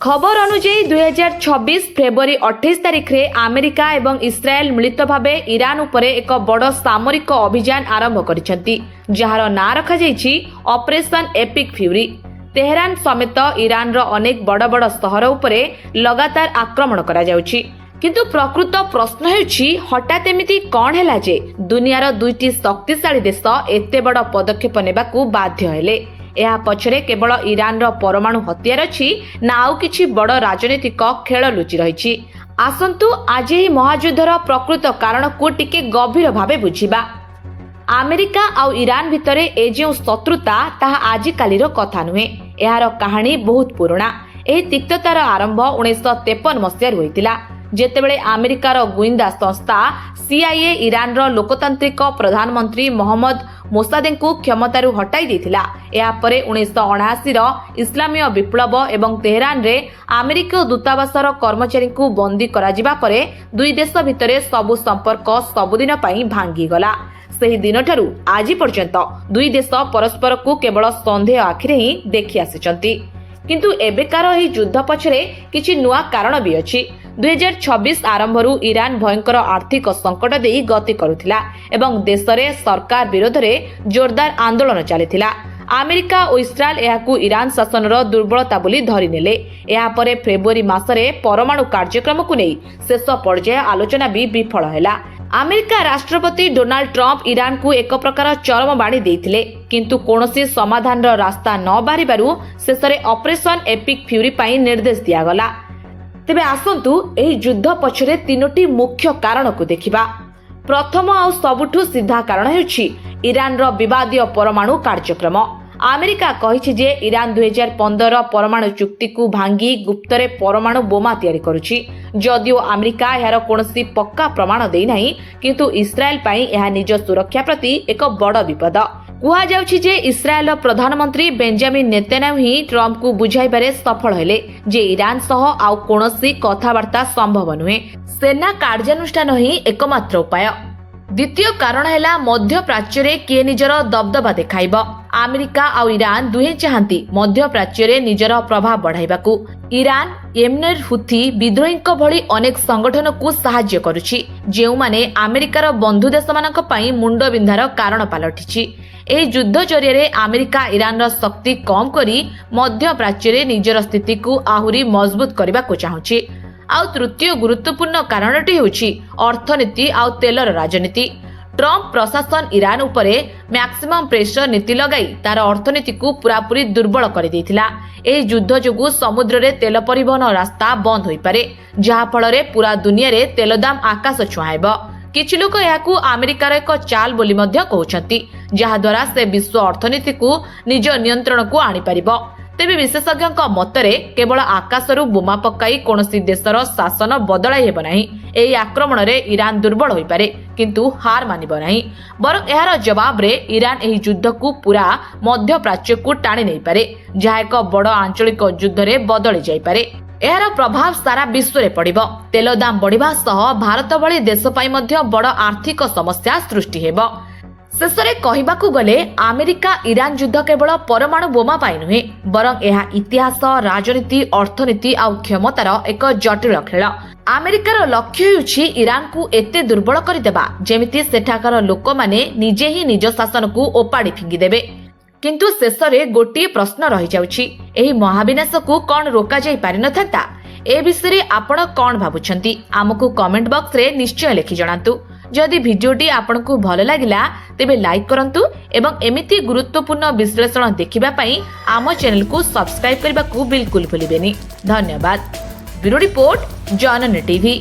खबर अनुଯାयी 2026 फेब्रुआरी 28 तारिख रे अमेरिका एवं इस्राएल मिलित भावे ईरान उपरे एक बड़ सामरिक अभियान आरंभ करिसेंती जहार ना रखा जाइछि ऑपरेशन एपिक फ्यूरी। तेहरान समेत ईरान रो अनेक बड़ बड़ सहर उपरे लगातार आक्रमण करा जाउछि। किंतु प्रकृत प्रश्न हेउछि हठात एमिति कोन हैला जे दुनियार दुईटी शक्तिशाली देश एते बड़ पदक्षेप नेबाकू बाध्य हेले। यह पछरे केवल ईरान रो परमाणु हथियार अछि ना आउ किछि बड़ राजनीतिक खेल लुचि रहिछि। आसंतु आज ही महायुद्धर प्रकृत कारण को टिके गभीर भावे बुझिबा। अमेरिका आउ ईरान भितरे ए जे शत्रुता ताहा आजिकालीर कथा नुहे, एहार कहानी बहुत पुराना। एही तिक्ततार आरंभ 1953 मसीह होइतिला जेतेबेले अमेरिकार गुइंदा संस्था CIA ईरान रो लोकतांत्रिक प्रधानमंत्री मोहम्मद मोसादेको क्षमतारू हटाई देथिला। या परे 1979 रो इस्लामीय विप्लव एवं तेहरान रे अमेरिका दूतावासर कर्मचारी को बंदी करा जिबा परे दुई देश भितरे सबु संपर्क सबुदिन पई भांगी गला। सही दिन ठारू आज पर्यंत दुई देश परस्पर को केवल संदेह आखिरे ही देखि आसिचंती। किंतु एबेकार एही युद्ध पछरे किछि नुआ कारण भी अछि। 2026 आरंभरू ईरान भयंकर आर्थिक संकट देई गति करुथिला एवं देशरे सरकार विरोध रे जोरदार आंदोलन चलिथिला। अमेरिका और इस्राएल एहाकू ईरान शासनर दुर्बलता बोली धरि नेले। एहा परे फेब्रुआरी मासरे परमाणु कार्यक्रम को नै शेष पर्याय आलोचना भी विफल हैला। अमेरिका राष्ट्रपति डोनाल्ड ट्रम्प ईरान को एक प्रकार चरम बाणी देइथिले, किंतु कोनोसी समाधान रो रास्ता न बारिबारु शेषरे ऑपरेशन एपिक फ्यूरी पई निर्देश दिया गला। तेबे आसंतु एही युद्ध पछरे तीनोटी मुख्य कारण को देखिबा। प्रथम आ सबुठु सीधा कारण हेउछि ईरान रो विवादीय परमाणु कार्यक्रम। अमेरिका कहिछि जे ईरान 2015 परमाणु चुक्ति को भांगी गुप्तरे परमाणु बोमा तैयारी करुछि। जदियो अमेरिका यार कोनोसी पक्का प्रमाण देई नाही, किंतु इस्राएल पई एहा निज सुरक्षा प्रति एक बड़ विपद। कुहा जाउछि जे इस्राएल प्रधानमंत्री बेंजामिन नेतन्याहू ही ट्रम्प को बुझाइबारे सफल हेले जे ईरान सह आउ कोनोसी कथावार्ता संभव नुहे। सेना कार्यानुष्ठान ही एकमात्र उपाय। द्वितीय कारण हैला मध्य प्राच्य रे किए निजर दबदबा देखाइब। अमेरिका आउ ईरान दुहे चाहंती मध्य प्राच्य रे निजर प्रभाव बढ़ाइबाकू। ईरान येमेनर हुथी विद्रोहीक भली अनेक संगठन को सहाय्य करुछि जेउ माने अमेरिकार बंधु देश मानक पई मुंड बिंधार कारण पालटिछि। एही युद्ध जरिया अमेरिका ईरान रो शक्ति कम करी मध्य प्राच्य रे निजर स्थिति को आहुरी मजबूत करबा को चाहुछि। आउ तृतीय गुरुत्वपूर्ण कारणटी हेउछि अर्थनीति आउ तेलर राजनीति। ट्रम्प प्रशासन ईरान उपरे मैक्सिमम प्रेशर नीति लगाई तार अर्थनीति को पूरापूरी दुर्बल कर देथिला। एही युद्ध जोगु समुद्र रे तेल परिवहन रास्ता बंद होई पारे, जहा फଳରେ पूरा दुनिया रे तेल दाम आकाश छुआइब। किछि लोक याकू अमेरिकार एक चाल बोली मध्य कहउछंती, जहा द्वारा से विश्व अर्थनीति को निज नियंत्रण को आनी परिबो। तेबे विशेषज्ञ मतरे केवल आकाशरू बोमा पकाई कोनोसी देशर शासन बदलाई हेब नाही। एही आक्रमण रे ईरान दुर्बल होई पारे, किंतु हार मानिब नाही। बरं एहार जवाब रे ईरान एही युद्ध को पूरा मध्य प्राच्य को टाणी नै पारे, जहा एक बड़ आंचलिक युद्ध रे बदली जाई पारे। एहार प्रभाव सारा विश्व रे पड़िबो। तेल दाम बढ़िबा सह भारत भली देश पई मध्य बड़ आर्थिक समस्या सृष्टि हेबो। शेषरे कहिबाकू गले अमेरिका ईरान युद्ध केवल परमाणु बोमा पाई नुहे, बरं एहा इतिहास, राजनीति, अर्थनीति आउ क्षमतार एक जटिल खेल। अमेरिकार लक्ष्य हेउछि ईरान को एते दुर्बल करिदेबा जेमिति सेठाकार लोक माने निजे ही निज शासन को ओपाड़ी फिंगी देबे। किंतु शेषरे गोटिए प्रश्न रहि जाउछि, एही महाविनाश को कोन रोका जाई पारि नथांता? ए विषय आपण कोन भाबुछंती? आमको कमेंट बॉक्स रे निश्चय लिखि जणांतु। जदि वीडियोटी आपनकु भल लागिला तेबे लाइक करंतु एवं एमिति गुरुत्वपूर्ण विश्लेषण देखिबा पई आम चैनल को सब्सक्राइब करबा को बिल्कुल भूलिबेनी। धन्यवाद। ब्यूरो रिपोर्ट जननी टीवी।